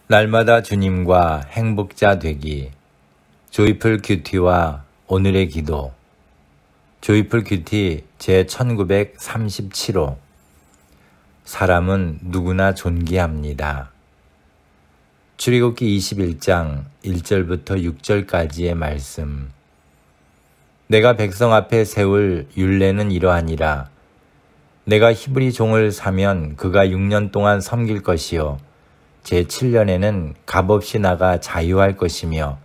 날마다 주님과 행복자 되기. 조이풀 큐티와 오늘의 기도. 조이풀 큐티 제1937호. 사람은 누구나 존귀합니다. 출애굽기 21장 1절부터 6절까지의 말씀. 내가 백성 앞에 세울 율례는 이러하니라. 내가 히브리 종을 사면 그가 6년 동안 섬길 것이요 제7년에는 값없이 나가 자유할 것이며,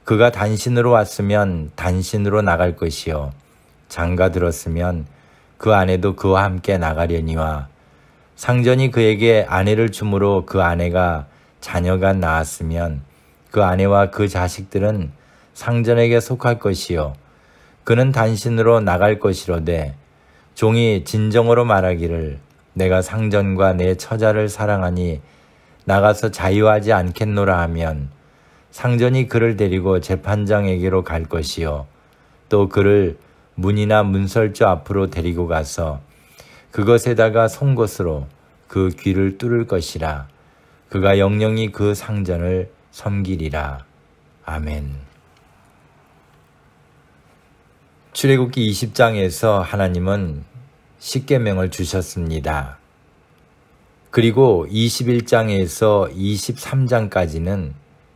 그가 단신으로 왔으면 단신으로 나갈 것이요 장가 들었으면 그 아내도 그와 함께 나가려니와, 상전이 그에게 아내를 주므로 그 아내가 자녀가 낳았으면 그 아내와 그 자식들은 상전에게 속할 것이요 그는 단신으로 나갈 것이로되, 종이 진정으로 말하기를 내가 상전과 내 처자를 사랑하니 나가서 자유하지 않겠노라 하면, 상전이 그를 데리고 재판장에게로 갈 것이요 또 그를 문이나 문설주 앞으로 데리고 가서 그것에다가 송곳으로 그 귀를 뚫을 것이라. 그가 영영이 그 상전을 섬기리라. 아멘. 출애굽기 20장에서 하나님은 십계명을 주셨습니다. 그리고 21장에서 23장까지는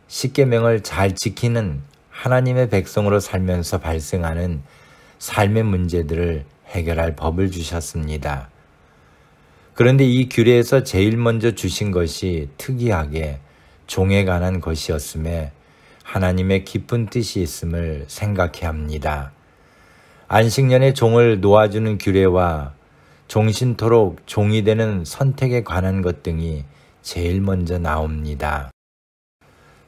십계명을 잘 지키는 하나님의 백성으로 살면서 발생하는 삶의 문제들을 해결할 법을 주셨습니다. 그런데 이 규례에서 제일 먼저 주신 것이 특이하게 종에 관한 것이었음에 하나님의 깊은 뜻이 있음을 생각해야 합니다. 안식년에 종을 놓아주는 규례와 종신토록 종이 되는 선택에 관한 것 등이 제일 먼저 나옵니다.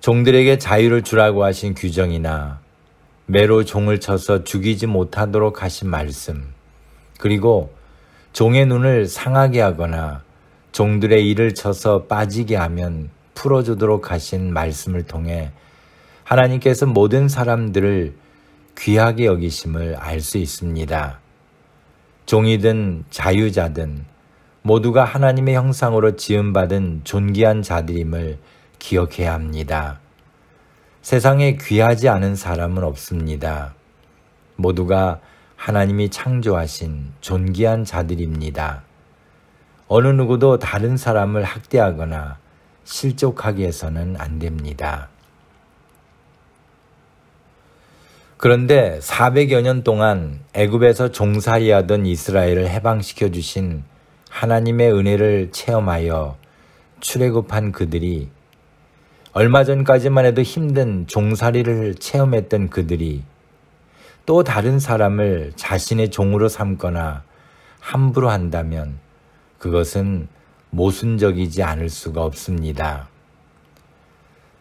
종들에게 자유를 주라고 하신 규정이나 매로 종을 쳐서 죽이지 못하도록 하신 말씀, 그리고 종의 눈을 상하게 하거나 종들의 이를 쳐서 빠지게 하면 풀어주도록 하신 말씀을 통해 하나님께서 모든 사람들을 귀하게 여기심을 알 수 있습니다. 종이든 자유자든 모두가 하나님의 형상으로 지음받은 존귀한 자들임을 기억해야 합니다. 세상에 귀하지 않은 사람은 없습니다. 모두가 하나님이 창조하신 존귀한 자들입니다. 어느 누구도 다른 사람을 학대하거나 실족하게 해서는 안 됩니다. 그런데 400여 년 동안 애굽에서 종살이하던 이스라엘을 해방시켜 주신 하나님의 은혜를 체험하여 출애굽한 그들이, 얼마 전까지만 해도 힘든 종살이를 체험했던 그들이 또 다른 사람을 자신의 종으로 삼거나 함부로 한다면 그것은 모순적이지 않을 수가 없습니다.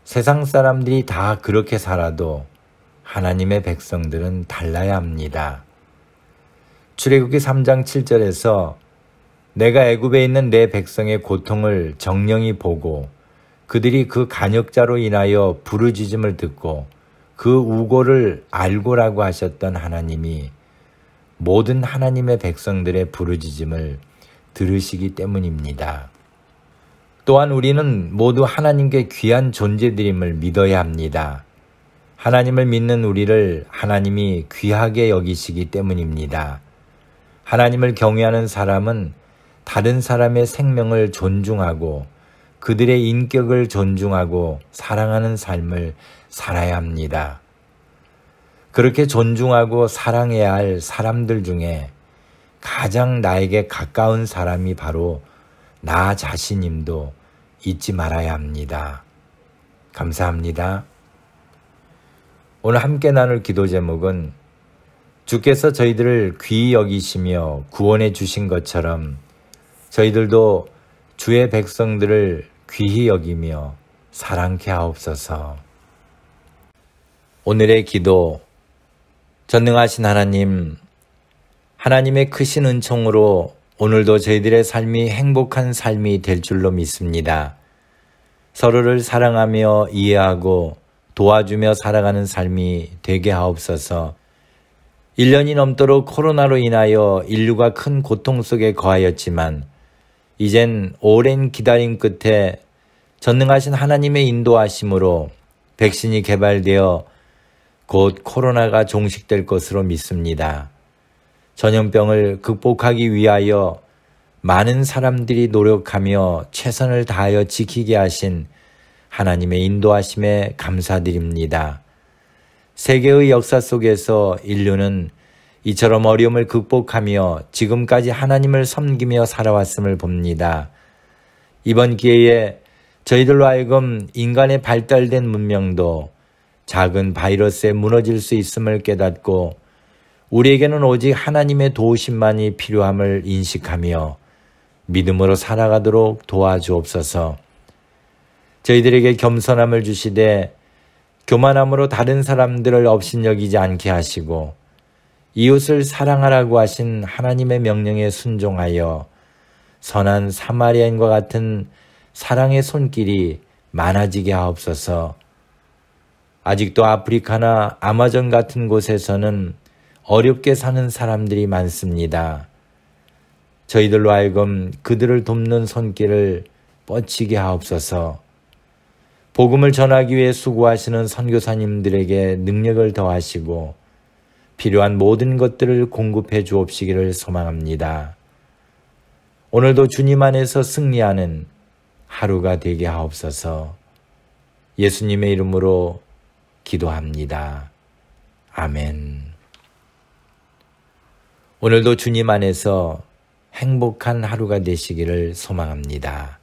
세상 사람들이 다 그렇게 살아도 하나님의 백성들은 달라야 합니다. 출애굽기 3장 7절에서 내가 애굽에 있는 내 백성의 고통을 정령이 보고 그들이 그 간역자로 인하여 부르짖음을 듣고 그 우고를 알고라고 하셨던 하나님이 모든 하나님의 백성들의 부르짖음을 들으시기 때문입니다. 또한 우리는 모두 하나님께 귀한 존재들임을 믿어야 합니다. 하나님을 믿는 우리를 하나님이 귀하게 여기시기 때문입니다. 하나님을 경외하는 사람은 다른 사람의 생명을 존중하고 그들의 인격을 존중하고 사랑하는 삶을 살아야 합니다. 그렇게 존중하고 사랑해야 할 사람들 중에 가장 나에게 가까운 사람이 바로 나 자신임도 잊지 말아야 합니다. 감사합니다. 오늘 함께 나눌 기도 제목은 주께서 저희들을 귀히 여기시며 구원해 주신 것처럼 저희들도 주의 백성들을 귀히 여기며 사랑케 하옵소서. 오늘의 기도. 전능하신 하나님, 하나님의 크신 은총으로 오늘도 저희들의 삶이 행복한 삶이 될 줄로 믿습니다. 서로를 사랑하며 이해하고 도와주며 살아가는 삶이 되게 하옵소서. 1년이 넘도록 코로나로 인하여 인류가 큰 고통 속에 거하였지만 이젠 오랜 기다림 끝에 전능하신 하나님의 인도하심으로 백신이 개발되어 곧 코로나가 종식될 것으로 믿습니다. 전염병을 극복하기 위하여 많은 사람들이 노력하며 최선을 다하여 지키게 하신 하나님의 인도하심에 감사드립니다. 세계의 역사 속에서 인류는 이처럼 어려움을 극복하며 지금까지 하나님을 섬기며 살아왔음을 봅니다. 이번 기회에 저희들로 하여금 인간의 발달된 문명도 작은 바이러스에 무너질 수 있음을 깨닫고 우리에게는 오직 하나님의 도우심만이 필요함을 인식하며 믿음으로 살아가도록 도와주옵소서. 저희들에게 겸손함을 주시되 교만함으로 다른 사람들을 업신여기지 않게 하시고 이웃을 사랑하라고 하신 하나님의 명령에 순종하여 선한 사마리아인과 같은 사랑의 손길이 많아지게 하옵소서. 아직도 아프리카나 아마존 같은 곳에서는 어렵게 사는 사람들이 많습니다. 저희들로 하여금 그들을 돕는 손길을 뻗치게 하옵소서. 복음을 전하기 위해 수고하시는 선교사님들에게 능력을 더하시고 필요한 모든 것들을 공급해 주옵시기를 소망합니다. 오늘도 주님 안에서 승리하는 하루가 되게 하옵소서. 예수님의 이름으로 기도합니다. 아멘. 오늘도 주님 안에서 행복한 하루가 되시기를 소망합니다.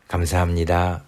감사합니다.